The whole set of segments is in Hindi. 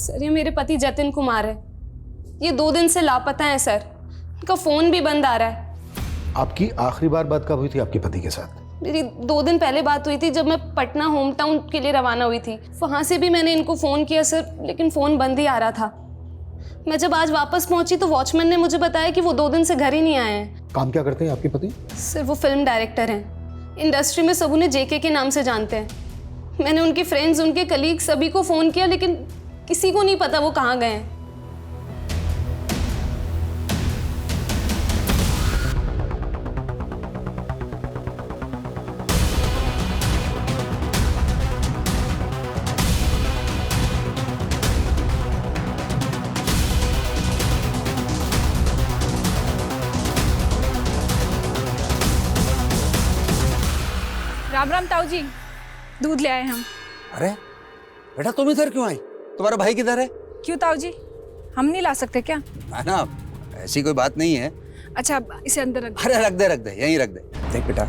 सर ये मेरे पति जतिन कुमार है, ये 2 दिन से लापता है सर, उनका फोन भी बंद आ रहा है। आपकी आखिरी बार बात कब हुई थी आपके पति के साथ? मेरी 2 दिन पहले बात हुई थी, जब मैं पटना होम टाउन के लिए रवाना हुई थी। वहाँ से भी मैंने इनको फ़ोन किया सर, लेकिन फ़ोन बंद ही आ रहा था। मैं जब आज वापस पहुंची तो वॉचमैन ने मुझे बताया कि वो 2 दिन से घर ही नहीं आए हैं। काम क्या करते हैं आपके पति? सर वो फिल्म डायरेक्टर हैं, इंडस्ट्री में सब उन्हें जेके के नाम से जानते हैं। मैंने उनके फ्रेंड्स, उनके कलीग सभी को फ़ोन किया, लेकिन किसी को नहीं पता वो कहाँ गए हैं। राम राम ताऊ जी, दूध ले आए हम। अरे बेटा तुम इधर क्यों आई? तुम्हारा भाई किधर है? क्यों ताऊ जी, हम नहीं ला सकते क्या? है ना, ऐसी कोई बात नहीं है। अच्छा इसे अंदर रख। अरे रख दे यहीं रख दे। देख बेटा,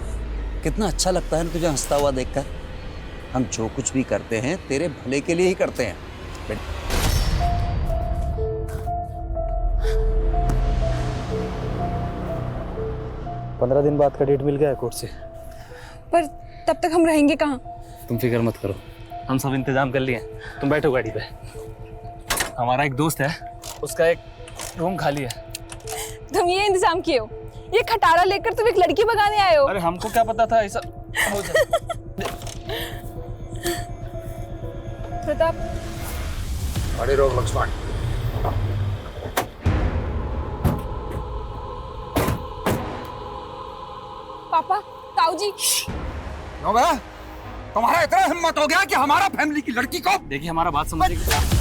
कितना अच्छा लगता है ना तुझे हंसता हुआ देखकर। हम जो कुछ भी करते हैं तेरे भले के लिए ही करते हैं बेटा। पंद्रह दिन बाद का डेट मिल गया है कोर्ट से। पर तब तक हम रहेंगे कहाँ? तुम फिक्र मत करो, हम सब इंतजाम कर लिए। तुम बैठो गाड़ी पे। हमारा एक दोस्त है, उसका एक रूम खाली है। तुम ये इंतजाम किए हो? ये खटारा लेकर तुम एक लड़की भगाने आए हो? अरे हमको क्या पता था ऐसा हो जाए। प्रताप, अरे रोक लक्ष्मण। पापा, ताऊ जी। तुम्हारा इतना हिम्मत हो गया कि हमारा फैमिली की लड़की को। देखिए हमारा बात समझिए।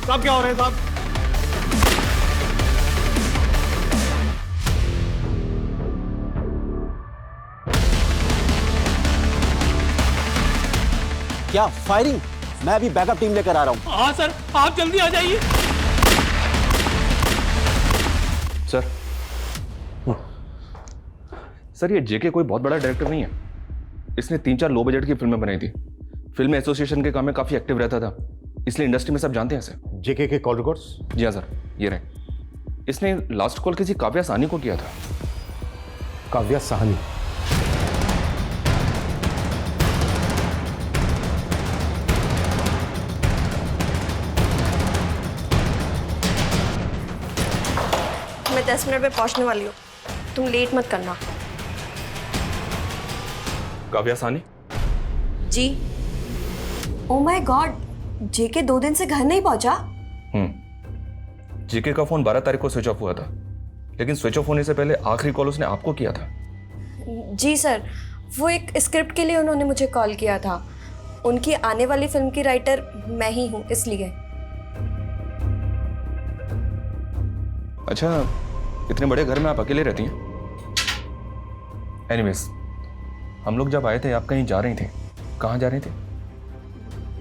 साहब क्या हो रहे हैं साहब? क्या फायरिंग? मैं अभी बैकअप टीम लेकर आ रहा हूं। हाँ सर, आप जल्दी आ जाइए। सर ये जेके कोई बहुत बड़ा डायरेक्टर नहीं है। इसने 3-4 लो बजट की फिल्में बनाई थी। फिल्म एसोसिएशन के काम में काफी एक्टिव रहता था, इसलिए इंडस्ट्री में सब जानते हैं इसे। जेके के कॉल रिकॉर्ड्स? जी हाँ सर, ये रहे। इसने लास्ट कॉल किसी काव्या साहनी को किया था। काव्या साहनी? मैं 10 मिनट में पहुंचने वाली हूँ, तुम लेट मत करना। काव्या साहनी? जी। ओह माय गॉड, जेके 2 दिन से घर नहीं पहुंचा? जेके का फोन 12 तारीख को स्विच ऑफ हुआ था, लेकिन स्विच ऑफ होने से पहले आखिरी कॉल उसने आपको किया था। जी सर, वो एक स्क्रिप्ट के लिए उन्होंने मुझे कॉल किया था। उनकी आने वाली फिल्म की राइटर मैं ही हूँ, इसलिए। अच्छा, इतने बड़े घर में आप अकेले रहती हैं? एनीवेज, हम लोग जब आए थे आप कहीं जा रही थी, कहाँ जा रही थी?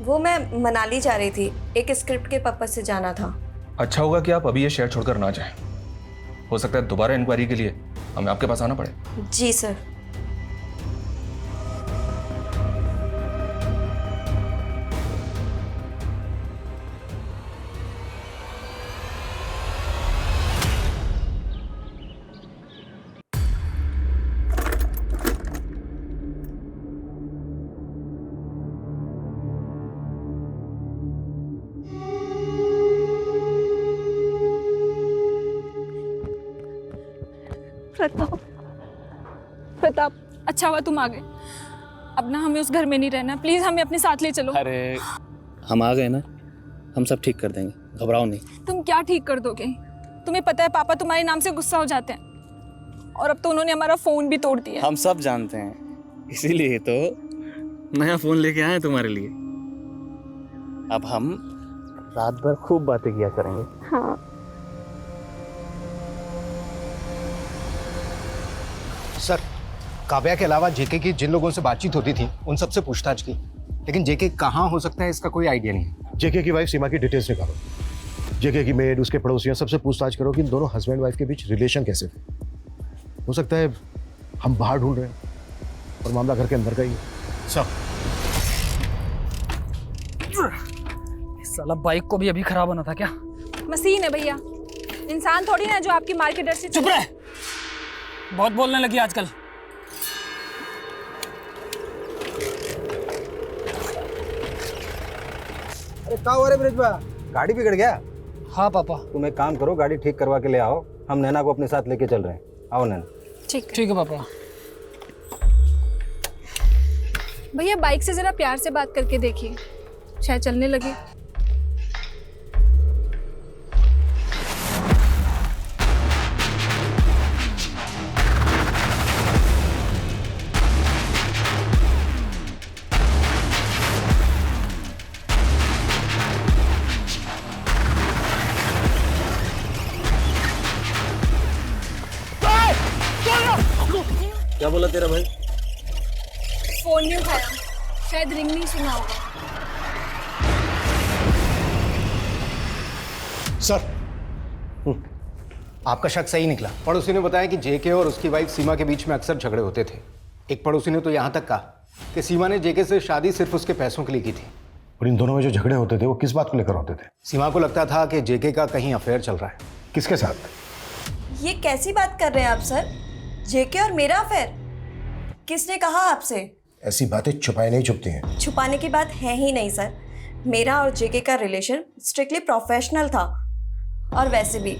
वो मैं मनाली जा रही थी, एक स्क्रिप्ट के पर्पस से जाना था। अच्छा होगा कि आप अभी ये शहर छोड़कर ना जाएं। हो सकता है दोबारा इंक्वायरी के लिए हमें आपके पास आना पड़े। जी सर। प्रताप, अच्छा हुआ तुम आ गए। अब ना हमें उस घर में नहीं रहना, प्लीज हमें अपने साथ ले चलो। अरे हम आ गए ना, हम सब ठीक कर देंगे, घबराओ नहीं। तुम क्या ठीक कर दोगे? तुम्हें पता है पापा तुम्हारे नाम से गुस्सा हो जाते हैं, और अब तो उन्होंने हमारा फ़ोन भी तोड़ दिया। हम सब जानते हैं, इसीलिए तो नया फोन लेके आए हैं तुम्हारे लिए। अब हम रात भर खूब बातें किया करेंगे। हाँ। सर, काव्या के अलावा जेके की जिन लोगों से बातचीत होती थी उन सबसे पूछताछ की, लेकिन जेके कहाँ हो सकता है इसका कोई आइडिया नहीं है। जेके की वाइफ सीमा की डिटेल्स निकालो, जेके की मेड, उसके पड़ोसियों सबसे पूछताछ करो कि इन दोनों हस्बैंड वाइफ के बीच रिलेशन कैसे थे। हो सकता है हम बाहर ढूंढ रहे हैं और मामला घर के अंदर का ही है। सर, साला बाइक को भी अभी खराब होना था क्या? मशीन है भैया, इंसान थोड़ी ना जो आपकी मार के डर से। चुप रहे, बहुत बोलने लगी आजकल। अरे क्या हुआ रे ब्रिजबा, गाड़ी बिगड़ गया? हाँ पापा। तुम एक काम करो, गाड़ी ठीक करवा के ले आओ, हम नैना को अपने साथ लेके चल रहे हैं। आओ नैना। ठीक है पापा। भैया बाइक से जरा प्यार से बात करके देखिए, शायद चलने लगे। क्या बोला तेरा भाई? फोन नहीं उठाया, शायद रिंग नहीं सुना होगा। सर, आपका शक सही निकला। पड़ोसी ने बताया कि जेके और उसकी वाइफ सीमा के बीच में अक्सर झगड़े होते थे। एक पड़ोसी ने तो यहाँ तक कहा कि सीमा ने जेके से शादी सिर्फ उसके पैसों के लिए की थी। और इन दोनों में जो झगड़े होते थे वो किस बात को लेकर होते थे? सीमा को लगता था कि जेके का कहीं अफेयर चल रहा है। किसके साथ? ये कैसी बात कर रहे हैं आप सर? जेके और मेरा अफेयर? किसने कहा आपसे? ऐसी बातें छुपाई नहीं छुपती हैं। छुपाने की बात है ही नहीं सर। मेरा और जेके का रिलेशन स्ट्रिक्टली प्रोफेशनल था। और वैसे भी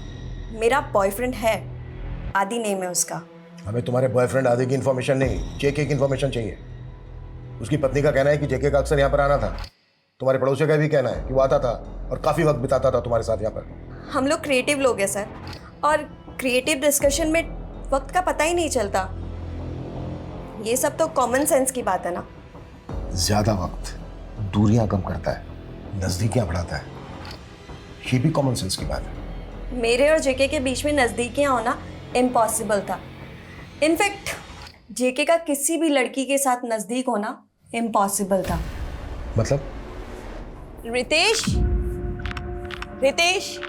मेरा बॉयफ्रेंड है, आदि नेम है उसका। हमें तुम्हारे बॉयफ्रेंड आदि की इन्फॉर्मेशन नहीं, जेके की इन्फॉर्मेशन चाहिए। उसकी पत्नी का कहना है कि जेके का अक्सर यहाँ पर आना था। तुम्हारे पड़ोसी का भी कहना है कि वो आता था और काफ़ी वक्त बिताता था तुम्हारे साथ यहाँ पर। हम लोग क्रिएटिव लोग हैं सर, और क्रिएटिव डिस्कशन में वक्त का पता ही नहीं चलता। ये सब तो कॉमन सेंस की बात है ना। ज़्यादा वक्त दूरियां कम करता है, नज़दीकियां बढ़ाता है। ये भी कॉमन सेंस की बात है। मेरे और जेके के बीच में नज़दीकियाँ होना इम्पॉसिबल था। इनफैक्ट जेके का किसी भी लड़की के साथ नज़दीक होना इम्पॉसिबल था। मतलब? रितेश, रितेश,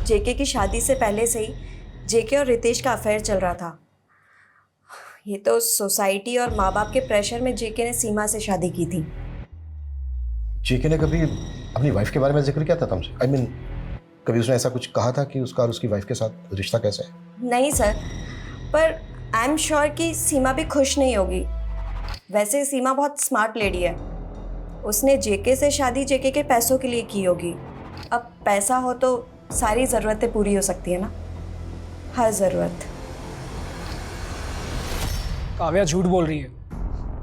जेके की शादी से पहले से ही जेके और रितेश का अफेयर चल रहा था। ये तो सोसाइटी और माँ बाप के प्रेशर में जेके ने सीमा से शादी की थी। जेके ने कभी अपनी वाइफ के बारे में जिक्र किया था तुमसे? आई मीन, कभी उसने ऐसा कुछ कहा था कि उसका और उसकी वाइफ के साथ रिश्ता कैसा है? नहीं सर, पर आई एम श्योर कि सीमा भी खुश नहीं होगी। वैसे सीमा बहुत स्मार्ट लेडी है। उसने जेके से शादी जेके के पैसों के लिए की होगी। अब पैसा हो तो सारी ज़रूरतें पूरी हो सकती है ना, हर ज़रूरत। काव्या झूठ बोल रही है,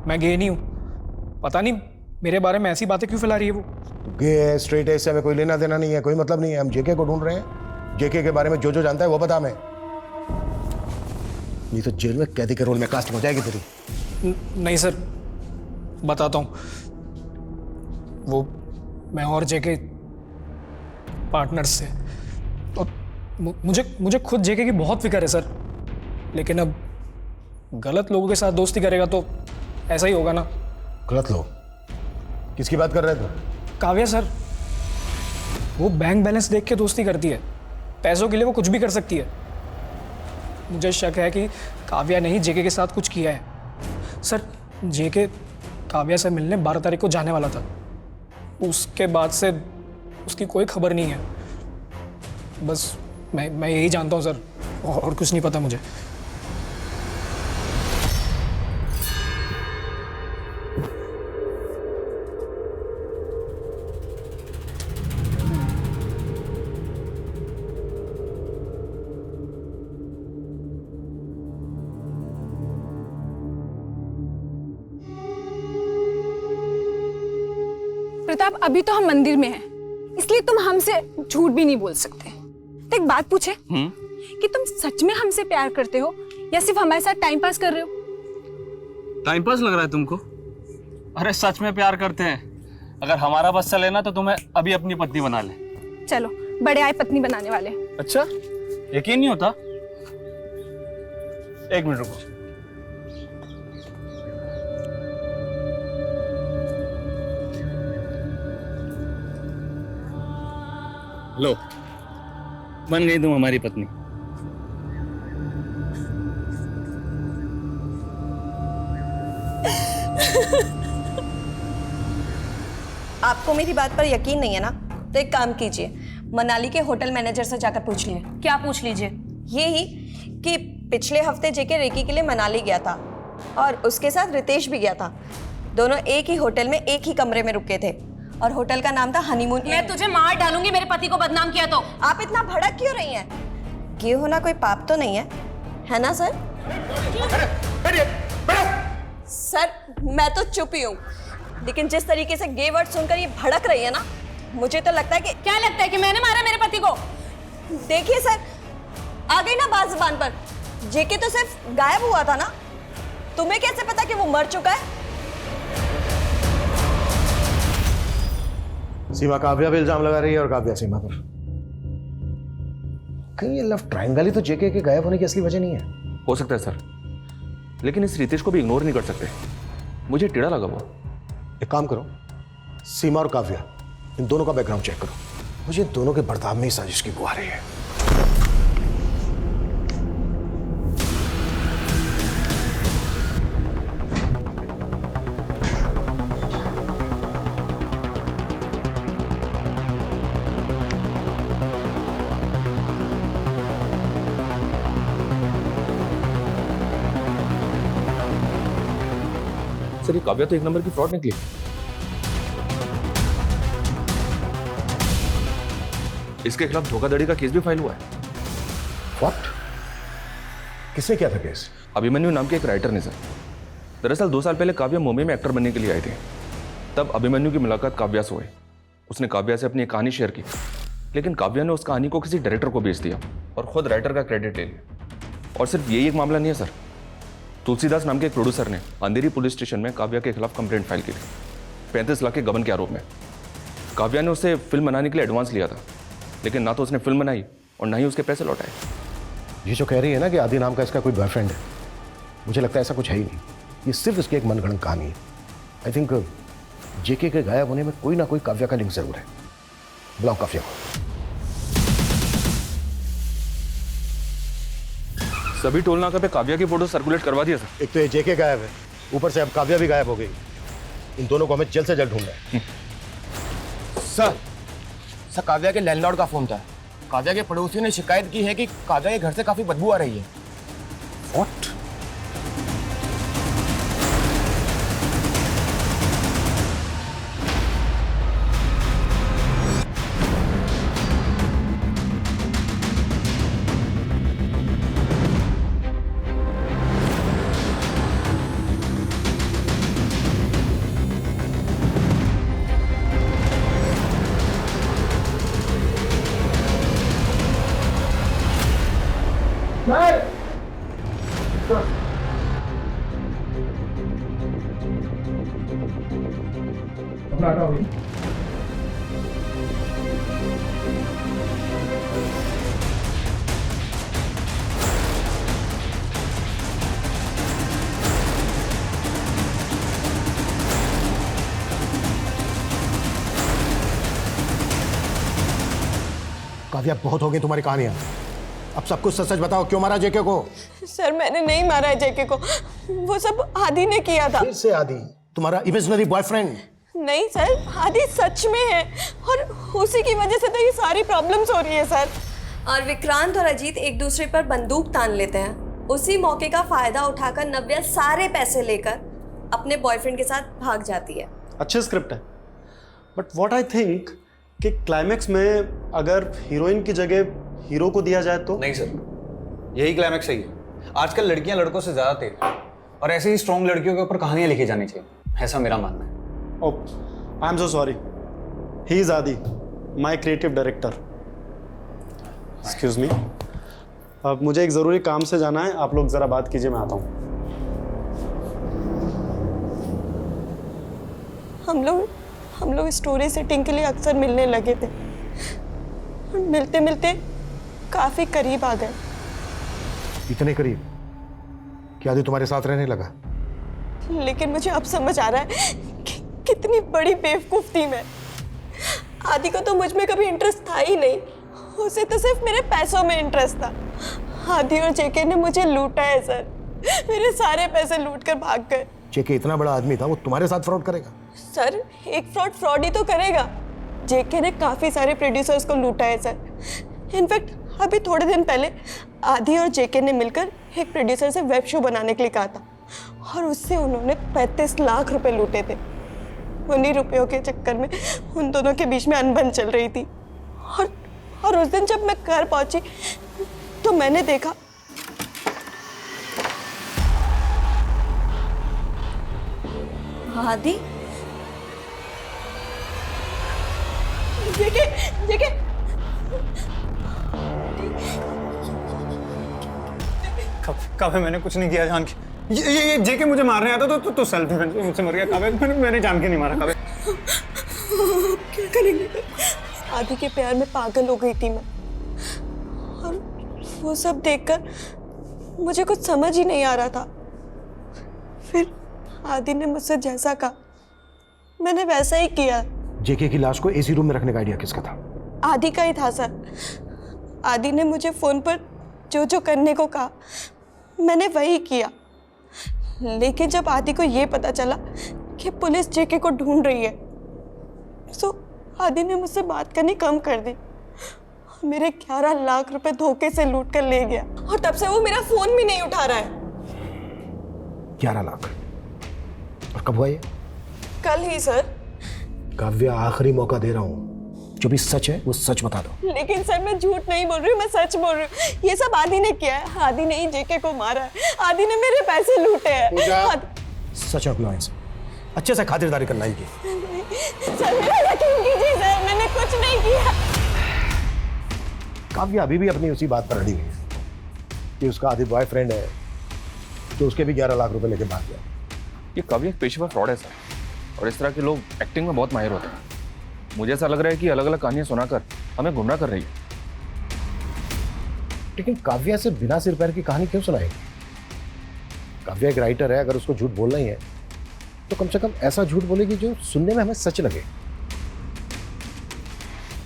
मैं गे नहीं हूँ। पता नहीं मेरे बारे में ऐसी बातें क्यों फैला रही है वो। गे है, स्ट्रेट है, इससे हमें कोई लेना देना नहीं है, कोई मतलब नहीं है। हम जेके को ढूंढ रहे हैं। जेके के बारे में जो जो जानता है वो बता हमें, नहीं तो जेल में कैदी के रोल में कास्टिंग हो जाएगी तेरी। नहीं सर, बताता हूँ। वो मैं और जेके पार्टनर्स से, और मुझे खुद जेके की बहुत फिक्र है सर। लेकिन अब गलत लोगों के साथ दोस्ती करेगा तो ऐसा ही होगा ना। गलत लोग? किसकी बात कर रहे थे? काव्या सर, वो बैंक बैलेंस देख के दोस्ती करती है। पैसों के लिए वो कुछ भी कर सकती है। मुझे शक है कि काव्या ने ही जेके के साथ कुछ किया है। सर, जेके काव्या से मिलने 12 तारीख को जाने वाला था। उसके बाद से उसकी कोई खबर नहीं है। बस मैं यही जानता हूँ सर, और कुछ नहीं पता मुझे। प्रताप, अभी तो हम मंदिर में हैं, इसलिए तुम हमसे झूठ भी नहीं बोल सकते। तो एक बात पूछे कि तुम सच में हमसे प्यार करते हो या सिर्फ हमारे साथ टाइम पास कर रहे हो? टाइम पास लग रहा है तुमको? अरे सच में प्यार करते हैं। अगर हमारा बस चले ना तो तुम्हें अभी अपनी पत्नी बना ले। चलो, बड़े आए पत्नी बनाने वाले। अच्छा, यकीन नहीं होता? एक मिनट रुको। लो, बन गई तुम हमारी पत्नी। आपको मेरी बात पर यकीन नहीं है ना, तो एक काम कीजिए, मनाली के होटल मैनेजर से जाकर पूछ लिए। क्या पूछ लीजिए? यही कि पिछले हफ्ते जेके रेकी के लिए मनाली गया था और उसके साथ रितेश भी गया था। दोनों एक ही होटल में एक ही कमरे में रुके थे और होटल का नाम था हनीमून। मैं तुझे मार डालूंगी मेरे पति को बदनाम किया तो। आप इतना भड़क क्यों रही हैं? ये होना कोई पाप तो नहीं है ना सर? सर, मैं तो चुप ही हूँ, लेकिन जिस तरीके से गे वर्ड सुनकर ये भड़क रही है ना, मुझे तो लगता है कि क्या लगता है कि मैंने मारा मेरे पति को? देखिए सर, आ गई ना बात ज़ुबान पर। जेके तो सिर्फ गायब हुआ था ना, तुम्हें कैसे पता कि वो मर चुका है? सीमा काव्या पे इल्जाम लगा रही है और काव्या सीमा पर। कहीं ये लव ट्रायंगल ही तो जेके के गायब होने की असली वजह नहीं है? हो सकता है सर, लेकिन इस रितेश को भी इग्नोर नहीं कर सकते। मुझे टेढ़ा लगा वो। एक काम करो, सीमा और काव्या, इन दोनों का बैकग्राउंड चेक करो। मुझे इन दोनों के बर्ताव में ही साजिश की बू आ रही है। सर, ये काव्या तो एक नंबर की फ्रॉड निकली। इसके खिलाफ धोखाधड़ी का केस भी फाइल हुआ है। व्हाट? किसने किया था केस? अभिमन्यु नाम के एक राइटर ने सर। दरअसल 2 साल पहले काव्या मुंबई में एक्टर बनने के लिए आए थे। तब अभिमन्यु की मुलाकात काव्या से हुई। उसने काव्या से अपनी एक कहानी शेयर की, लेकिन काव्या ने उस कहानी को किसी डायरेक्टर को बेच दिया और खुद राइटर का क्रेडिट ले लिया। और सिर्फ यही एक मामला नहीं है सर, तुलसीदास नाम के एक प्रोड्यूसर ने अंधेरी पुलिस स्टेशन में काव्या के खिलाफ कंप्लेंट फाइल की थी 35 लाख के गबन के आरोप में। काव्या ने उससे फिल्म बनाने के लिए एडवांस लिया था, लेकिन ना तो उसने फिल्म बनाई और ना ही उसके पैसे लौटाए। ये जो कह रही है ना कि आदि नाम का इसका कोई बॉयफ्रेंड है, मुझे लगता है ऐसा कुछ है ही नहीं। ये सिर्फ इसकी एक मनगढ़ंत कहानी है। आई थिंक जेके के गायब होने में कोई ना कोई काव्या का लिंक जरूर है। बुलाओ काव्या को। सभी टोल नाका पे काव्या की फोटो सर्कुलेट करवा दिया सर। एक तो ये जेके गायब है, ऊपर से अब काव्या भी गायब हो गई। इन दोनों को हमें जल्द से जल्द ढूंढना है। सर काव्या के लैंडलॉर्ड का फोन था। काव्या के पड़ोसियों ने शिकायत की है कि काव्या के घर से काफी बदबू आ रही है। व्हाट? काव्या, बहुत हो गई तुम्हारी कहानियां। अब सब कुछ सच सच बताओ, क्यों मारा जेके को? सर, मैंने नहीं मारा है जेके को, वो सब आदि ने किया था। फिर से आदि, तुम्हारा इमेजिनरी बॉयफ्रेंड? नहीं सर, आदि सच में है और उसी की वजह से तो ये सारी प्रॉब्लम्स हो रही है सर। और विक्रांत और अजीत एक दूसरे पर बंदूक तान लेते हैं। उसी मौके का फायदा उठाकर नव्या सारे पैसे लेकर अपने बॉयफ्रेंड के साथ भाग जाती है। अच्छे स्क्रिप्ट है, बट व्हाट आई थिंक कि क्लाइमैक्स में अगर हीरोइन की जगह हीरो को दिया जाए तो। नहीं सर, यही क्लाइमैक्स सही है। आजकल लड़कियां लड़कों से ज्यादा तेज हैं और ऐसे ही स्ट्रॉन्ग लड़कियों के ऊपर कहानियां लिखी जानी चाहिए, ऐसा मेरा मानना है। Oh, I am so sorry. He is Adi, my creative director. Excuse me, अब मुझे एक ज़रूरी काम से जाना है, आप लोग ज़रा बात कीजिए, मैं आता हूँ। हम लोग स्टोरी सेटिंग के लिए अक्सर मिलने लगे थे। मिलते मिलते काफ़ी करीब आ गए। इतने करीब कि आदि तुम्हारे साथ रहने लगा? लेकिन मुझे अब समझ आ रहा है कि कितनी बड़ी बेवकूफ़ थी मैं। आदि को तो मुझ में कभी इंटरेस्ट था ही नहीं, उसे तो सिर्फ मेरे पैसों में इंटरेस्ट था। आदि और जेके ने मुझे लूटा है सर, मेरे सारे पैसे लूट कर भाग गए। जेके इतना बड़ा आदमी था, वो तुम्हारे साथ फ्रॉड करेगा? सर एक फ्रॉड ही तो करेगा। जेके ने काफ़ी सारे प्रोड्यूसर्स को लूटा है सर। इनफैक्ट अभी थोड़े दिन पहले आदि और जेके ने मिलकर एक प्रोड्यूसर से वेब शो बनाने के लिए कहा था और उससे उन्होंने 35 लाख रुपए लूटे थे। उन्हीं रुपयों के चक्कर में उन दोनों के बीच में अनबन चल रही थी। और उस दिन जब मैं घर पहुंची तो मैंने देखा आदि। जेके काव्या, मैंने कुछ नहीं किया जान के। ये जेके मुझे मारने आता तो सेल्फ डिफेंस में मुझसे मर गया। काव्या, मैंने जान के नहीं मारा। काव्या, क्या करेंगे? आदि के प्यार में पागल हो गई थी मैं, और वो सब देखकर मुझे कुछ समझ ही नहीं आ रहा था। फिर आदि ने मुझसे जैसा कहा मैंने वैसा ही किया। जेके की लाश को एसी रूम में रखने का आइडिया किसका था? आदि का ही था सर। आदि ने मुझे फोन पर जो जो करने को कहा मैंने वही किया। लेकिन जब आदि को ये पता चला कि पुलिस जेके को ढूंढ रही है तो आदि ने मुझसे बात करनी कम कर दी। मेरे 11 लाख रुपए धोखे से लूट कर ले गया और तब से वो मेरा फोन भी नहीं उठा रहा है। 11 लाख? और कब हुआ ये? कल ही सर। काव्या, आखिरी मौका दे रहा हूँ, जो भी सच है वो सच बता दो। लेकिन सर मैं झूठ नहीं बोल रही हूँ, मैं सच बोल रही हूँ। ये सब आदि ने किया है। आदि ने ही जेके को मारा है। आदि ने मेरे पैसे लूटे हैं। सच है, अच्छे से खातिरदारी करना ही की। सर मेरा यकीन कीजिए सर, मैंने कुछ नहीं किया। काव्या अभी भी अपनी उसी बात पर अड़ी है कि उसका आदि बॉयफ्रेंड है तो उसके भी 11 लाख रुपए लेके भाग गया। ये काव्या एक पेशेवर फ्रॉड है सर, और इस तरह के लोग एक्टिंग में बहुत माहिर होते हैं। मुझे ऐसा लग रहा है कि अलग अलग कहानियां सुनाकर हमें गुमराह कर रही है। लेकिन काव्या से बिना सिर पैर की कहानी क्यों सुनाएगी? काव्या एक राइटर है, अगर उसको झूठ बोलना ही है तो कम से कम ऐसा झूठ बोलेगी जो सुनने में हमें सच लगे।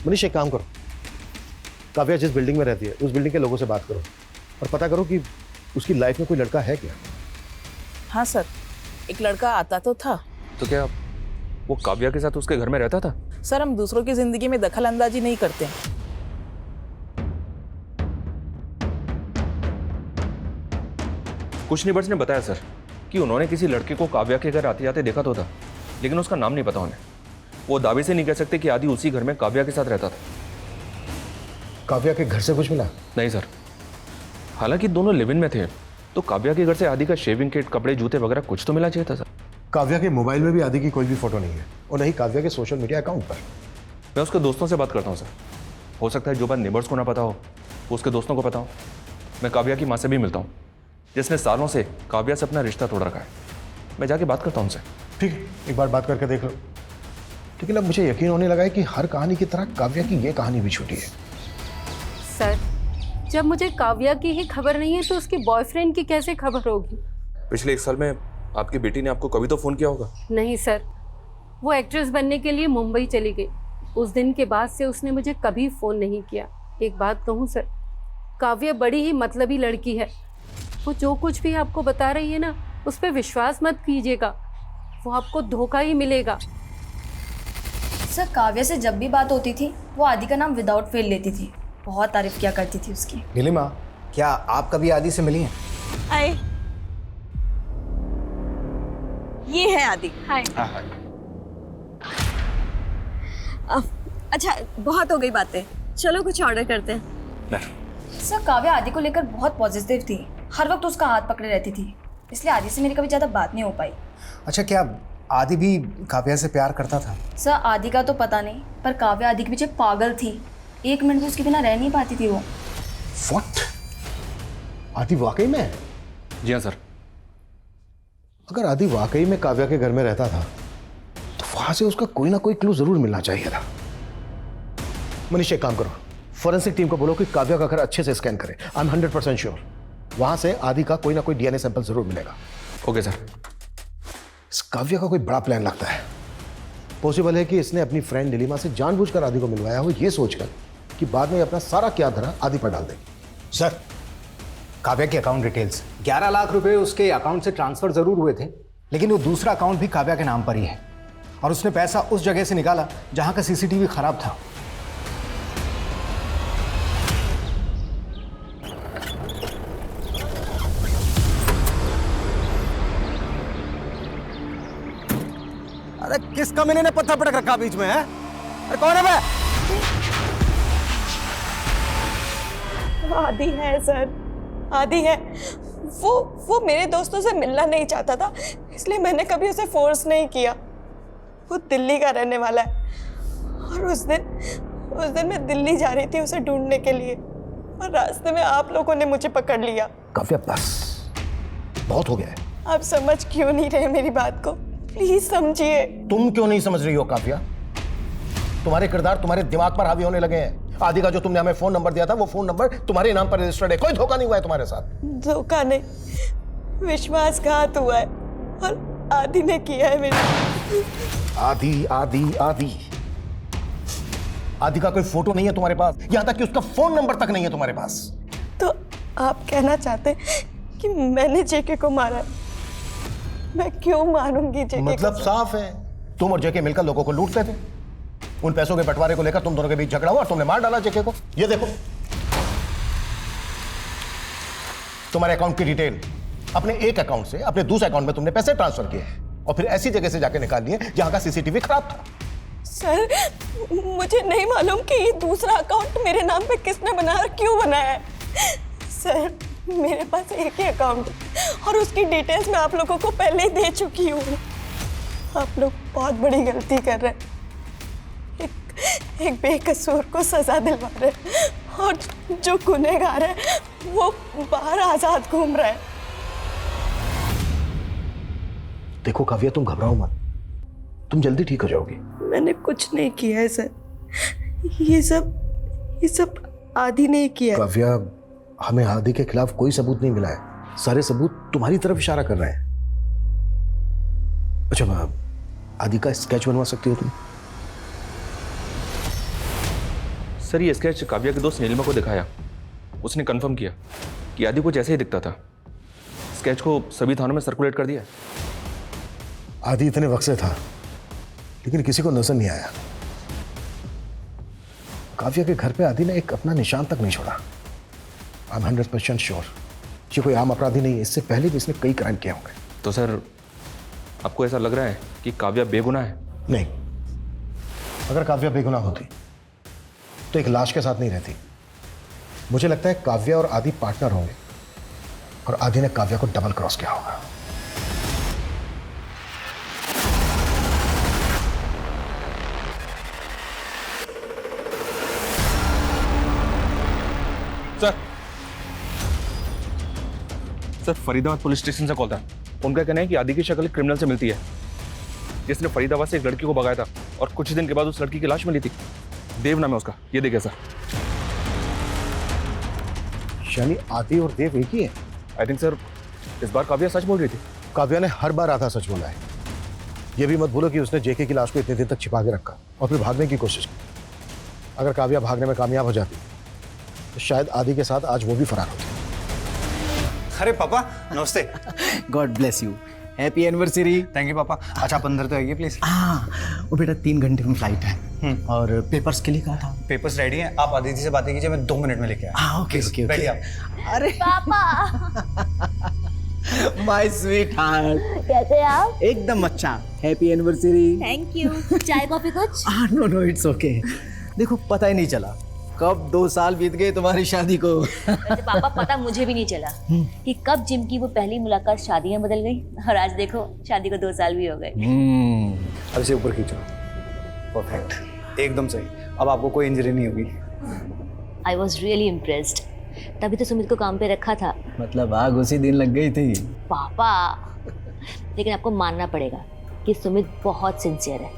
मनीष, एक काम करो, काव्या जिस बिल्डिंग में रहती है उस बिल्डिंग के लोगों से बात करो और पता करो कि उसकी लाइफ में कोई लड़का है क्या। हाँ सर, एक लड़का आता तो था। तो क्या वो काव्या के साथ उसके घर में रहता था? सर हम दूसरों की जिंदगी में दखल अंदाजी नहीं करते। कुछ नेबर्स ने बताया सर कि उन्होंने किसी लड़के को काव्या के घर आते आते देखा तो था, लेकिन उसका नाम नहीं पता उन्हें। वो दावे से नहीं कह सकते कि आदि उसी घर में काव्या के साथ रहता था। काव्या के घर से कुछ मिला? नहीं सर, हालांकि दोनों लिव इन में थे तो काव्या के घर से आदि का शेविंग किट, कपड़े, जूते वगैरह कुछ तो मिलना चाहिए था सर। काव्या के मोबाइल में भी आदि की कोई भी फोटो नहीं है और नहीं काव्या के सोशल मीडिया अकाउंट पर। मैं उसके दोस्तों से बात करता हूँ सर, हो सकता है जो बात नेबर्स को ना पता हो वो उसके दोस्तों को पता हो। मैं काव्या की माँ से भी मिलता हूँ, जिसने सालों से काव्या से अपना रिश्ता तोड़ रखा है। मैं जाके बात करता हूँ उनसे। ठीक है, एक बार बात करके देख लो। लेकिन अब मुझे यकीन होने लगा है कि हर कहानी की तरह काव्या की ये कहानी भी छूटी है। सर, जब मुझे काव्या की ही खबर नहीं है तो उसके बॉयफ्रेंड की कैसे खबर होगी? पिछले 1 साल में आपकी बेटी ने आपको कभी तो फोन किया होगा? नहीं सर, वो एक्ट्रेस बनने के लिए मुंबई चली गई। उस दिन के बाद से उसने मुझे कभी फ़ोन नहीं किया। एक बात कहूँ सर, काव्या बड़ी ही मतलबी लड़की है। वो जो कुछ भी आपको बता रही है ना, उस पर विश्वास मत कीजिएगा, वो आपको धोखा ही मिलेगा। सर, काव्या से जब भी बात होती थी वो आदि का नाम विदाउट फेल लेती थी, बहुत तारीफ किया करती थी उसकी। नीलिमा, क्या आप कभी आदि से मिली हैं? आए, ये है आदि। हाय। अच्छा, बहुत हो गई बातें, चलो कुछ ऑर्डर करते हैं। सर, काव्या आदि को लेकर बहुत पॉजिटिव थी, हर वक्त उसका हाथ पकड़े रहती थी, इसलिए आदि से मेरी कभी ज़्यादा बात नहीं हो पाई। अच्छा, क्या आदि भी काव्या से प्यार करता था। सर आदि का तो पता नहीं, पर काव्या आदि के पीछे पागल थी। 1 मिनट भी उसके बिना रह नहीं पाती थी वो। What? आदि वाकई में? जी हाँ सर। अगर आदि वाकई में काव्या के घर में रहता था तो वहां से उसका कोई ना कोई क्लू जरूर मिलना चाहिए था। मनीष एक काम करो, फॉरेंसिक टीम को बोलो कि काव्या का घर अच्छे से स्कैन करे। आई एम 100% श्योर वहां से आदि का कोई ना कोई डीएनए सैंपल जरूर मिलेगा। Okay sir. इस काव्या का कोई बड़ा प्लान लगता है। पॉसिबल है कि इसने अपनी फ्रेंड नीलिमा से जानबूझकर आदि को मिलवाया हो, ये सोचकर कि बाद में अपना सारा क्या धरा आदि पर डाल देगी। सर, काव्या के अकाउंट डिटेल्स 11 लाख रुपए उसके अकाउंट से ट्रांसफर जरूर हुए थे, लेकिन वो दूसरा अकाउंट भी काव्या के नाम पर ही है और उसने पैसा उस जगह से निकाला जहां का सीसीटीवी खराब था। अरे किस कमीने ने पत्थर पटक रखा बीच में है? अरे कौन है बे? आदि है सर, आदि है। वो मेरे दोस्तों से मिलना नहीं चाहता था, इसलिए मैंने कभी उसे फोर्स नहीं किया। वो दिल्ली का रहने वाला है और उस दिन मैं दिल्ली जा रही थी उसे ढूंढने के लिए और रास्ते में आप लोगों ने मुझे पकड़ लिया। काव्या बस, बहुत हो गया है। आप समझ क्यों नहीं रहे मेरी बात को? प्लीज समझिए। तुम क्यों नहीं समझ रही हो काव्या? तुम्हारे किरदार तुम्हारे दिमाग पर हावी होने लगे हैं। आदि का जो तुमने हमें फोन नंबर दिया था वो फोन नंबर तुम्हारे नाम पर रजिस्टर्ड है। कोई धोखा नहीं हुआ है तुम्हारे साथ। धोखा नहीं, विश्वासघात हुआ है और आदि ने किया है मेरी। आदि आदि आदि आदि का कोई फोटो नहीं है तुम्हारे पास, यहां तक कि उसका फोन नंबर तक नहीं है तुम्हारे पास। तो आप कहना चाहते हैं कि मैंने जेके को मारा है? मैं क्यों मारूंगी जेके मतलब को? साफ है, तुम और जेके मिलकर लोगों को लूटते थे। उन पैसों के बंटवारे को लेकर तुम दोनों के बीच झगड़ा हुआ और तुमने मार डाला जेके को। ये देखो तुम्हारे अकाउंट की डिटेल। अपने एक अकाउंट से अपने दूसरे अकाउंट में तुमने पैसे ट्रांसफर किए और फिर ऐसी जगह से जाके निकाल लिए जहां का सीसीटीवी खराब था। सर, मुझे नहीं मालूम कि ये दूसरा अकाउंट मेरे नाम पे किसने बनाया और क्यों बनाया है। सर, मेरे पास एक ही अकाउंट है और उसकी डिटेल्स मैं आप लोगों को पहले ही दे चुकी हूँ। आप लोग बहुत बड़ी गलती कर रहे हैं। एक बेकसूर को सजा दिलवा रहे हैं और जो गुनहगार है वो बाहर आजाद घूम रहा है। देखो काव्या, तुम घबराओ मत, तुम जल्दी ठीक हो जाओगी। मैंने कुछ नहीं किया है सर, ये सब आदि ने किया है। काव्या, हमें आदि के खिलाफ कोई सबूत नहीं मिला है। सारे सबूत तुम्हारी तरफ इशारा कर रहे हैं। अच्छा, आदि का स्केच बनवा सकती हो तुम? सर, ये स्केच काव्या के दोस्त नीलिमा को दिखाया, उसने कंफर्म किया कि आदि कुछ ऐसे ही दिखता था। स्केच को सभी थानों में सर्कुलेट कर दिया। आदि इतने वक्त से था लेकिन किसी को नजर नहीं आया। काव्या के घर पे आदि ने एक अपना निशान तक नहीं छोड़ा। आई एम 100% श्योर ये कोई आम अपराधी नहीं है। इससे पहले भी इसने कई क्राइम किए होंगे। तो सर, आपको ऐसा लग रहा है कि काव्या बेगुनाह है? नहीं, अगर काव्या बेगुनाह होती तो एक लाश के साथ नहीं रहती। मुझे लगता है काव्या और आदि पार्टनर होंगे और आदि ने काव्या को डबल क्रॉस किया होगा। सर, फरीदाबाद पुलिस स्टेशन से कॉल था। उनका कहना है कि आदि की शक्ल क्रिमिनल से मिलती है जिसने फरीदाबाद से एक लड़की को भगाया था और कुछ दिन के बाद उस लड़की की लाश मिली थी। देव नाम है उसका। ये देखिए सर। यानी आदि और देव एक ही है? आई थिंक सर, इस बार काव्या सच बोल रही थी। काव्या ने हर बार आधा सच बोला है। यह भी मत भूलो कि उसने जेके की लाश को इतने दिन तक छिपा के रखा और फिर भागने की कोशिश की। अगर काव्या भागने में कामयाब हो जाती तो शायद आदि के साथ आज वो भी फरार होती। अरे पापा, नमस्ते। God bless you, happy anniversary. Thank you पापा। अच्छा, आप अंदर तो आइए प्लीज। हाँ, वो बेटा 3 घंटे में फ्लाइट है और पेपर्स के लिए कहा था। पेपर्स रेडी हैं, आप आदिति से बातें कीजिए, मैं 2 मिनट में लेके आया। हाँ, ओके ओके। बैठिए आप। अरे पापा, माय स्वीट हार्ट, कैसे आप? एकदम अच्छा। Happy anniversary. Thank you. चाय कॉफी कुछ? No no, it's okay. देखो, पता ही नहीं चला कब 2 साल बीत गए तुम्हारी शादी को? वैसे पापा पता मुझे भी नहीं चला कि कब जिम की वो पहली मुलाकात शादी में बदल गई और आज देखो शादी को 2 साल भी हो गए। अब इसे ऊपर खींचो। परफेक्ट, एकदम सही। अब आपको कोई इंजरी नहीं होगी। I was really impressed. तभी तो सुमित को काम पे रखा था। मतलब आग उसी दिन लग गई थी। पापा, लेकिन आपको मानना पड़ेगा कि सुमित बहुत सिंसियर है।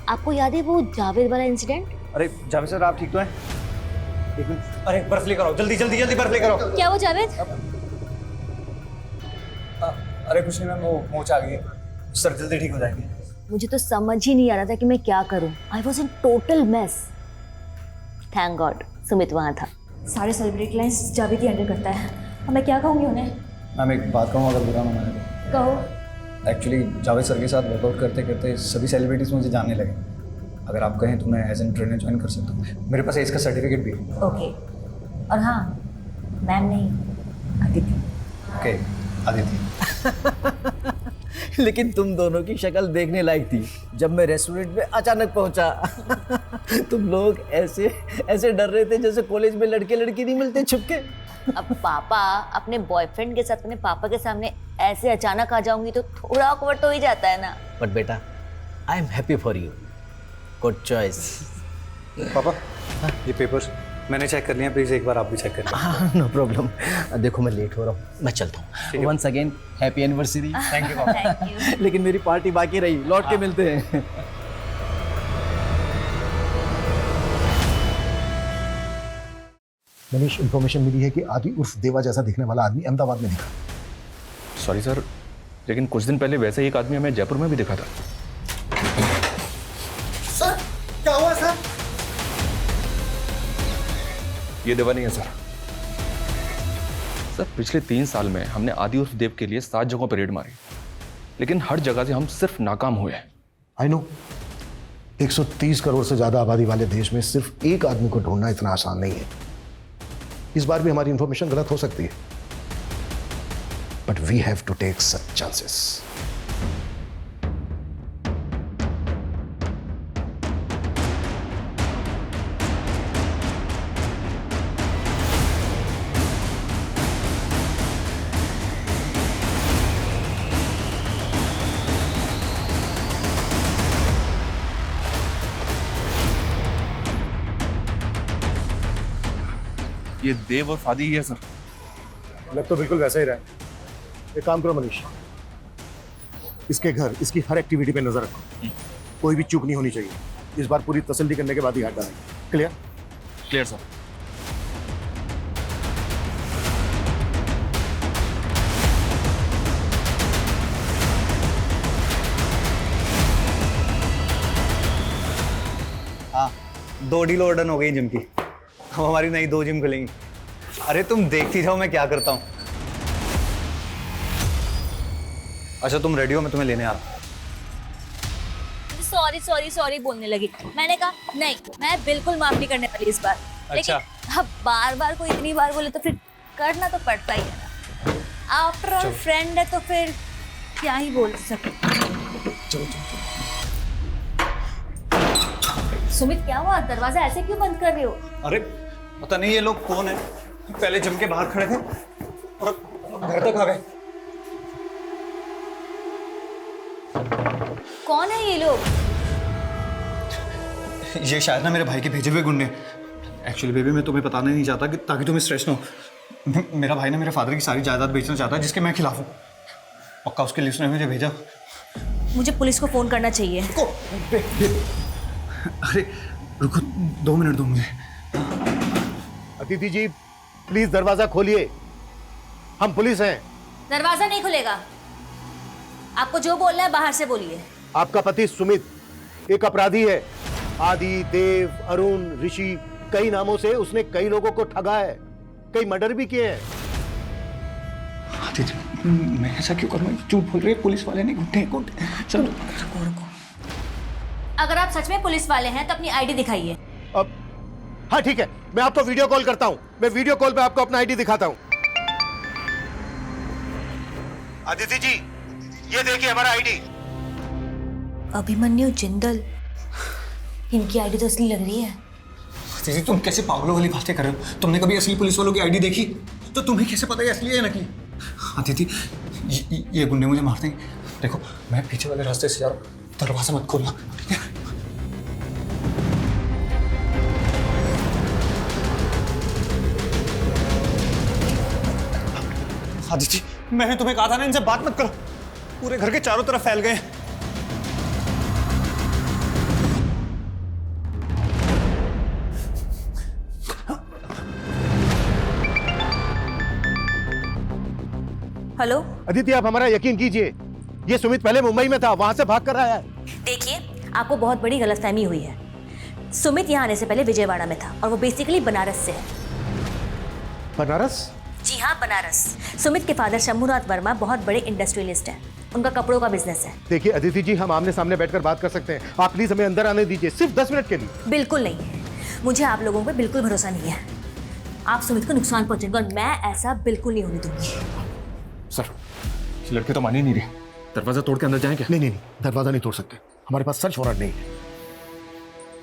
आपको याद है वो जावेद वाला इंसिडेंट? अरे जावेद सर, आप ठीक तो हैं? एक मिनट, अरे बर्फ लेकर आओ, जल्दी जल्दी जल्दी बर्फ लेकर आओ। क्या वो जावेद? अरे कुछ नहीं मैम, वो मोच आ गई है, सर जल्दी ठीक हो जाएंगे। मुझे तो समझ ही नहीं आ रहा था कि मैं क्या करूं। I was in total mess. Thank God Sumit वहां था। सारे सेलिब्रिटी लाइन्स जावेद ही हैंडल करता है। अब मैं क्या कहूँगी उन्हें? मैम एक बात कहूँ, अगर बुरा ना माने तो? कहो। एक्चुअली जावेद सर के साथ वर्कआउट करते करते सभी सेलिब्रिटीज मुझे जानने लगे। अगर आप कहें तो मैं एज एन ट्रेनर ज्वाइन कर सकता हूँ। मेरे पास इसका सर्टिफिकेट भी है। ओके। और हाँ, मैम नहीं, अदिति। ओके, अदिति। लेकिन तुम दोनों की शक्ल देखने लायक थी जब मैं रेस्टोरेंट में अचानक पहुंचा। तुम लोग ऐसे ऐसे डर रहे थे जैसे कॉलेज में लड़के लड़की नहीं मिलते छुपके। अब पापा अपने बॉयफ्रेंड के साथ अपने पापा के सामने ऐसे अचानक आ जाऊंगी तो थोड़ा ऑकवर्ड तो ही जाता है ना। बट बेटा, I am happy for you. Good choice. पापा, ये पेपर्स मैंने चेक कर लिया, प्लीज एक बार आप भी चेक कर लीजिए। हाँ, नो प्रॉब्लम। देखो मैं लेट हो रहा हूँ, मैं चलता हूँ। Once again happy anniversary. Thank you papa. लेकिन मेरी पार्टी बाकी रही, लौट के मिलते हैं। मनीष, इन्फॉर्मेशन मिली है कि आदि उर्फ देवा जैसा दिखने वाला आदमी अहमदाबाद में दिखा। सॉरी सर, लेकिन कुछ दिन पहले वैसे ही एक आदमी हमें जयपुर में भी दिखा था। सर क्या हुआ सर? ये देवा नहीं है सर। सर पिछले 3 साल में हमने आदि उर्फ देव के लिए 7 जगहों पर रेड मारी, लेकिन हर जगह से हम सिर्फ नाकाम हुए हैं। आई नो, 130 करोड़ से ज्यादा आबादी वाले देश में सिर्फ एक आदमी को ढूंढना इतना आसान नहीं है। इस बार भी हमारी इंफॉर्मेशन गलत हो सकती है, but we have to take such chances. ये देव और आदि ही है सर। लग तो बिल्कुल वैसा ही रहा है। एक काम करो मनीष, इसके घर, इसकी हर एक्टिविटी पे नजर रखो। कोई भी चूक नहीं होनी चाहिए। इस बार पूरी तसल्ली करने के बाद ही हाथ डालेंगे। क्लियर? Clear sir. हाँ, 2 डील ऑर्डर हो गई जिम की। अब हमारी नई 2 जिम खुलेंगी। अरे तुम देखती जाओ मैं क्या करता हूँ। अच्छा तुम रेडी हो, मैं तुम्हें लेने आ रहा हूँ। सॉरी सॉरी सॉरी बोलने लगी। मैंने कहा नहीं, मैं बिल्कुल माफ नहीं करने वाली इस बार। अच्छा। लेकिन अब बार बार कोई इतनी बार बोले तो फिर करना तो पड़ता ही है ना। आफ्टर ऑल फ्रेंड है तो फिर क्या ही बोल सके। सुमित क्या हुआ? दरवाजा ऐसे क्यों बंद कर रहे हो? अरे पता नहीं ये लोग कौन है, पहले जिम के बाहर खड़े थे और घर तक आ गए। कौन है ये लोग? ये शायद ना मेरे भाई के भेजे हुए गुंडे। एक्चुअली बेबी मैं तुम्हें बताना नहीं चाहता कि ताकि तुम्हें स्ट्रेस ना हो। मेरा भाई ना मेरे फादर की सारी जायदाद बेचना चाहता है जिसके मैं खिलाफ हूँ। पक्का उसके लिए उसने मुझे भेजा। मुझे पुलिस को फोन करना चाहिए। अरे रुको 2 मिनट दो मुझे। अदिति जी प्लीज दरवाजा खोलिए, हम पुलिस हैं। दरवाजा नहीं खुलेगा। आपको जो बोलना है बाहर से बोलिए। आपका पति सुमित एक अपराधी है। आदि, देव, अरुण, ऋषि, कई नामों से उसने कई लोगों को ठगा है, कई मर्डर भी किए हैं। मैं ऐसा क्यों करूँ? झूठ बोल रहे हैं, पुलिस वाले नहीं, गुंडे। चलो रुको। अगर आप सच में पुलिस वाले हैं तो अपनी आईडी दिखाइए। अब हाँ ठीक है, मैं आपको वीडियो कॉल करता हूँ। मैं वीडियो कॉल पे आपको अपना आईडी दिखाता हूँ। अदिति जी ये देखिए हमारा आईडी। अभिमन्यु जिंदल, इनकी आईडी तो असली लग रही है। दीदी तुम कैसे पागलों वाली बातें कर रहे हो? तुमने कभी असली पुलिस वालों की आईडी देखी? तो तुम्हें कैसे पता है असली है या नकली? हाँ दीदी, ये गुंडे मुझे मार देंगे। देखो मैं पीछे वाले रास्ते से जा रहा हूँ, दरवाजा मत खोलना, ठीक है? आदित्य, मैंने तुम्हें कहा था ना इनसे बात मत करो, पूरे घर के चारों तरफ फैल गए। हेलो अदिति, आप हमारा यकीन कीजिए, ये सुमित पहले मुंबई में था, वहां से भाग कर आया है। देखिए, आपको बहुत बड़ी गलतफहमी हुई है। सुमित यहाँ आने से पहले विजयवाड़ा में था और वो बेसिकली बनारस से है। बनारस? जी हाँ, बनारस। सुमित के फादर शंभुनाथ वर्मा बहुत बड़े इंडस्ट्रियलिस्ट हैं। उनका कपड़ों का बिजनेस है। देखिए अदिति जी, हम आमने सामने बैठकर बात कर सकते हैं, आप प्लीज हमें अंदर आने दीजिए, सिर्फ 10 मिनट के लिए। बिल्कुल नहीं, मुझे आप लोगों पे बिल्कुल भरोसा नहीं है। आप सुमित को नुकसान पहुंचेगा और मैं ऐसा बिल्कुल नहीं होने दूंगी। सर, ये लड़के तो मान ही नहीं रहे। दरवाजा तोड़ के अंदर जाएं क्या? नहीं, दरवाजा नहीं तोड़ सकते, हमारे पास सर्च वारंट नहीं है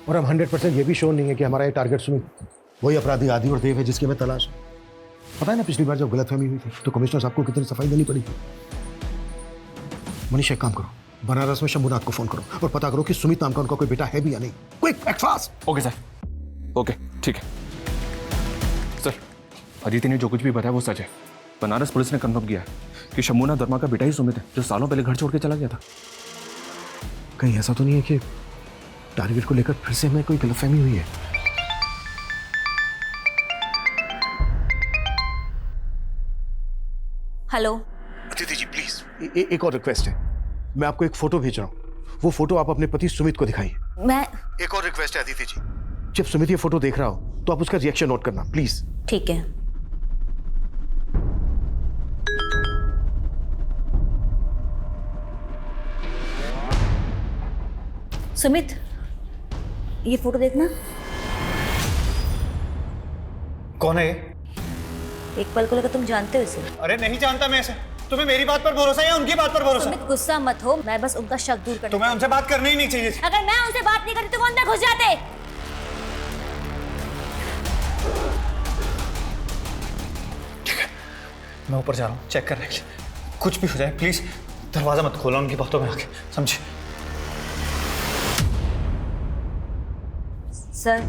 और हम 100% ये भी श्योर नहीं है कि हमारा ये टारगेट सुमित वही अपराधी आदि और देव है जिसकी हमें तलाश है। पता है ना, पिछली बार जब गलतफहमी हुई थी तो कमिश्नर साहब को कितनी सफाई देनी पड़ी थी। मनीष, एक काम करो, बनारस में शंभुनाथ को फोन करो और पता करो कि सुमित नाम का उनका कोई बेटा है भी या नहीं। Quick, act fast. Okay sir, okay ठीक है सर। अदिति ने जो कुछ भी बताया वो सच है। बनारस पुलिस ने कंफर्म किया है कि शंभुनाथ वर्मा का बेटा ही सुमित है, जो सालों पहले घर छोड़ के चला गया था। कहीं ऐसा तो नहीं है कि टारगेट को लेकर फिर से हमें कोई गलतफहमी हुई है? हेलो अदिति जी, प्लीज एक और रिक्वेस्ट है, मैं आपको एक फोटो भेज रहा हूँ, वो फोटो आप अपने पति सुमित को दिखाइए। मैं एक और रिक्वेस्ट है अदिति जी, जब सुमित ये फोटो देख रहा हो तो आप उसका रिएक्शन नोट करना प्लीज। ठीक है। सुमित, ये फोटो देखना। कौन है ये? एक पल को लगा तुम जानते हो इसे। अरे नहीं जानता मैं इसे। तुम्हें मेरी बात पर भरोसा है या उनकी बात पर भरोसा? सुमित, गुस्सा मत हो, मैं बस उनका शक दूर करना। तुम्हें उनसे बात करनी ही नहीं चाहिए। अगर मैं उनसे बात नहीं करती तो वो अंदर घुस जाते। ठीक है, मैं ऊपर जा रहा हूँ चेक करने के लिए। कुछ भी हो जाए प्लीज दरवाजा मत खोलो उनकी बातों में आके, समझे? सर।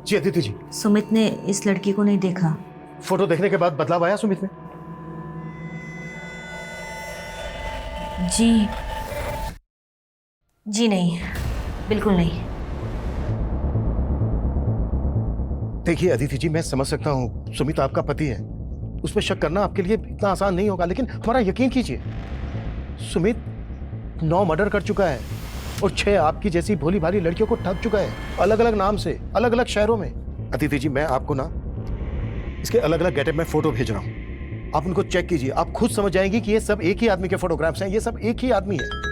जी अदिति जी। सुमित ने इस लड़की को नहीं देखा। फोटो देखने के बाद बदलाव आया सुमित में? जी नहीं, बिल्कुल नहीं। देखिए अदिति जी, मैं समझ सकता हूँ सुमित आपका पति है, उस पर शक करना आपके लिए इतना आसान नहीं होगा, लेकिन हमारा यकीन कीजिए, सुमित 9 मर्डर कर चुका है और 6 आपकी जैसी भोली भाली लड़कियों को ठग चुका है, अलग अलग नाम से, अलग अलग शहरों में। अदिति जी, मैं आपको ना इसके अलग अलग गेटअप में फोटो भेज रहा हूँ, आप उनको चेक कीजिए, आप खुद समझ जाएंगी कि ये सब एक ही आदमी के फोटोग्राफ्स हैं, ये सब एक ही आदमी है।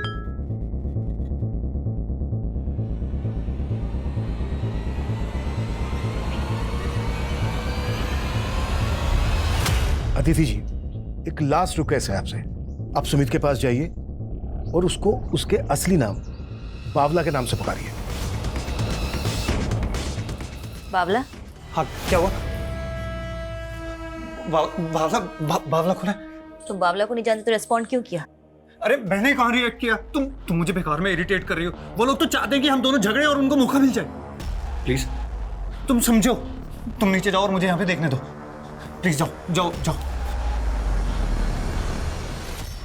अदिति जी, एक लास्ट रिक्वेस्ट है आपसे, आप सुमित के पास जाइए और उसको उसके असली नाम बावला के नाम से पुकारिए। बावला? हाँ, क्या हुआ? बावला कौन है? तुम बावला को नहीं जानते तो रेस्पॉन्ड क्यों किया? अरे मैंने कहाँ रिएक्ट किया? तुम मुझे बेकार में इरिटेट कर रही हो। वो लोग तो चाहते हैं कि हम दोनों झगड़े और उनको मौका मिल जाए। प्लीज तुम समझो, तुम नीचे जाओ और मुझे यहाँ पे देखने दो, प्लीज जाओ जाओ जाओ।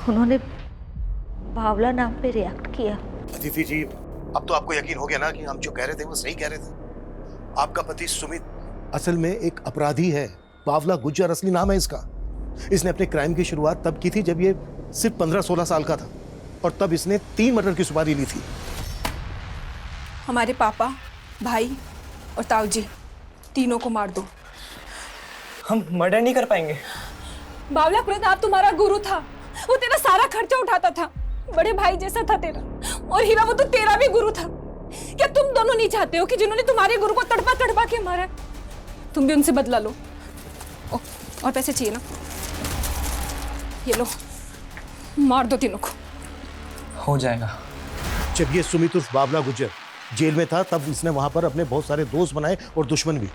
उन्होंने बावला नाम पे रिएक्ट किया। अदिति जी, अब तो आपको यकीन हो गया ना कि हम जो कह रहे थे वो सही कह रहे थे। आपका पति सुमित असल में एक अपराधी है, बावला गुज्जर असली नाम है इसका। इसने अपने क्राइम की शुरुआत तब की थी जब ये सिर्फ 15-16 साल का था और तब इसने 3 मर्डर की सुपारी ली थी। हमारे पापा, भाई और ताऊ जी तीनों को मार दो। हम मर्डर नहीं कर पाएंगे। बावला प्रताप तुम्हारा गुरु था, वो तेरा सारा खर्चा उठाता था, बड़े भाई जैसा था तेरा। और हीरा, वो तो तेरा भी गुरु था। क्या तुम दोनों नहीं चाहते हो कि जिन्होंने तुम्हारे गुरु को तड़पा तड़पा के मारा, तुम भी उनसे बदला लो? और पैसे चाहिए ना? ये लो, मार दो तीनों को। हो जाएगा। जब ये सुमित उर्फ बावला गुज्जर जेल में था तब इसने वहां पर अपने बहुत सारे दोस्त बनाए और दुश्मन भी।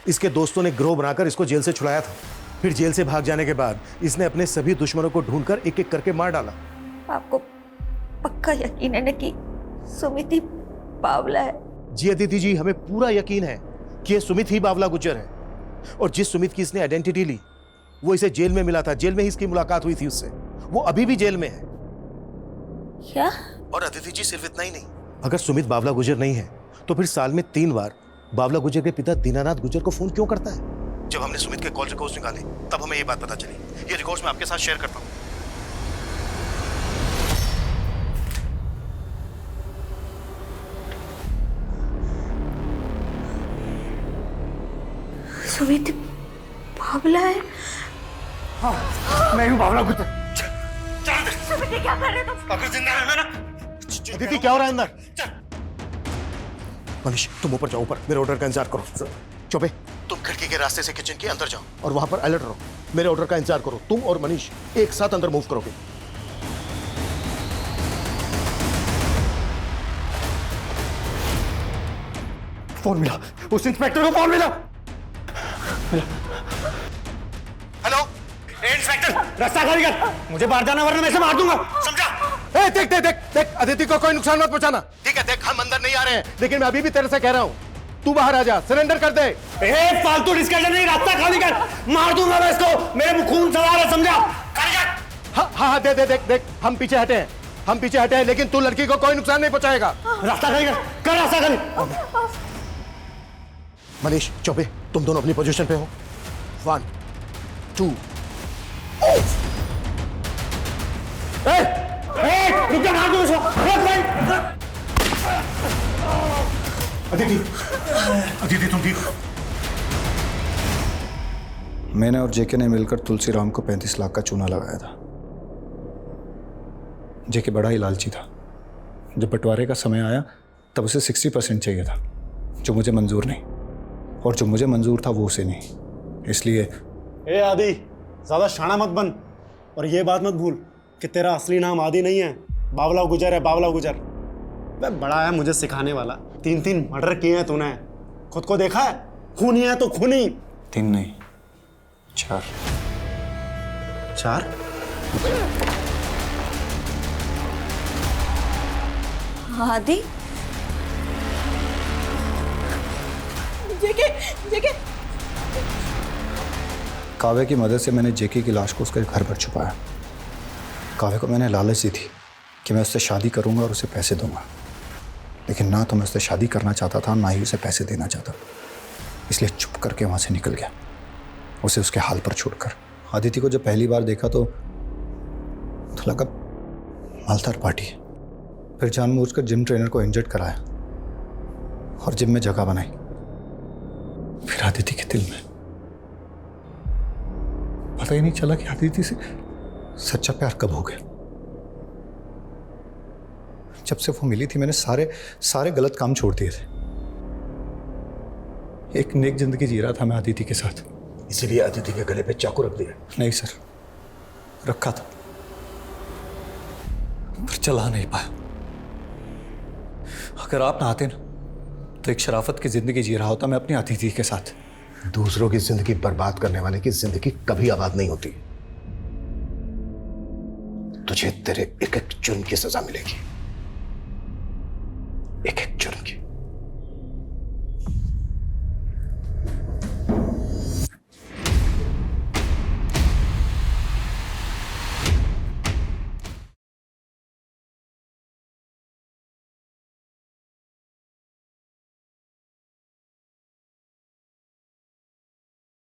इसके दोस्तों ने गिरोह बनाकर इसको जेल से छुड़ाया था। फिर जेल से भाग जाने के बाद इसने अपने सभी दुश्मनों को ढूंढकर एक एक करके मार डाला। आपको पक्का यकीन है ना कि सुमित ही बावला है? जी अदिति जी, हमें पूरा यकीन है कि ये सुमित ही बावला गुज्जर है। और जिस सुमित की इसने आइडेंटिटी ली वो इसे जेल में मिला था, जेल में ही इसकी मुलाकात हुई थी उससे। वो अभी भी जेल में है। क्या? और अदिति जी सिर्फ इतना ही नहीं, अगर सुमित बावला गुज्जर नहीं है तो फिर साल में 3 बार बावला गुज्जर के पिता दीनानाथ गुज्जर को फोन क्यों करता है? जब हमने सुमित के कॉल रिकॉर्ड्स निकाले तब हमें ये बात पता चली। ये रिकॉर्ड्स मैं आपके साथ शेयर करता हूँ। सुमित बावला है? हाँ, मैं हूँ बावला गुज्जर। सुमित क्या कर रहे हो तुम? अगर जिंदा रहना ना। अदिति क्या हो रहा है अंदर? मनीष तुम ऊपर जाओ, ऊपर मेरे ऑर्डर का इंतजार करो। चुपे तुम खिड़की के रास्ते से किचन के अंदर जाओ और वहां पर अलर्ट रहो। मेरे ऑर्डर का इंतजार करो। तुम और मनीष एक साथ अंदर मूव करोगे। फोन मिला, उस इंस्पेक्टर को फोन मिला। हेलो इंस्पेक्टर, रास्ता खाली कर, मुझे बाहर जाना वरना मैं इसे मार दूंगा, समझा? ए, देख देख देख देख अदिति को कोई नुकसान मत पहुंचाना। ठीक है देख, हम अंदर नहीं आ रहे हैं, लेकिन मैं अभी भी तेरे से कह रहा हूं तू बाहर आ जा, सरेंडर कर दे। ए, फालतू डिस्कशन नहीं, रास्ता खाली कर, मार दूंगा मैं इसको, मेरे में खून सवार है, समझा? हाँ हाँ दे दे देख देख, हम पीछे हटे हैं, हम पीछे हटे हैं, लेकिन तू लड़की को कोई नुकसान नहीं पहुंचाएगा। रास्ता खाली कर रास्ता खाली। मनीष चौबे तुम दोनों अपनी पोजीशन पे हो। 1 2 रुक जा, मार दूं इसको। अदिति, अदिति तुम ठीक हो? मैंने और जेके ने मिलकर तुलसीराम को 35 लाख का चूना लगाया था। जेके बड़ा ही लालची था। जब बंटवारे का समय आया तब उसे 60% चाहिए था, जो मुझे मंजूर नहीं, और जो मुझे मंजूर था वो उसे नहीं। इसलिए ए आदि, ज्यादा शाना मत बन, और ये बात मत भूल कि तेरा असली नाम आदि नहीं है, बावला गुजर है, बावला गुजर। वह बड़ा है मुझे सिखाने वाला। 3 मर्डर किए हैं तूने, खुद को देखा है? खूनी है तो खूनी। 3 नहीं 4। 4? आदि? जेके, जेके। काव्या की मदद से मैंने जेके की लाश को उसके घर पर छुपाया। काव्या को मैंने लालच दी थी कि मैं उससे शादी करूंगा और उसे पैसे दूंगा, लेकिन ना तो मैं उससे शादी करना चाहता था, ना ही उसे पैसे देना चाहता, इसलिए चुप करके वहां से निकल गया, उसे उसके हाल पर छोड़कर। आदिति को जब पहली बार देखा तो लगा मालदार पार्टी है। फिर जानबूझकर जिम ट्रेनर को इंजर्ड कराया और जिम में जगह बनाई। फिर आदिति के दिल में पता ही नहीं चला कि आदिति से सच्चा प्यार कब हो गया। जब से वो मिली थी मैंने सारे गलत काम छोड़ दिए थे। एक नेक जिंदगी जी रहा था मैं आदिति के साथ। इसीलिए आदिति के गले पे चाकू रख दिया? नहीं सर, रखा था पर चला नहीं पाया। अगर आप ना आते ना तो एक शराफत की जिंदगी जी रहा होता मैं अपनी आदिति के साथ। दूसरों की जिंदगी बर्बाद करने वाले की जिंदगी कभी आबाद नहीं होती। तुझे तेरे एक एक जुर्म की सजा मिलेगी, एक एक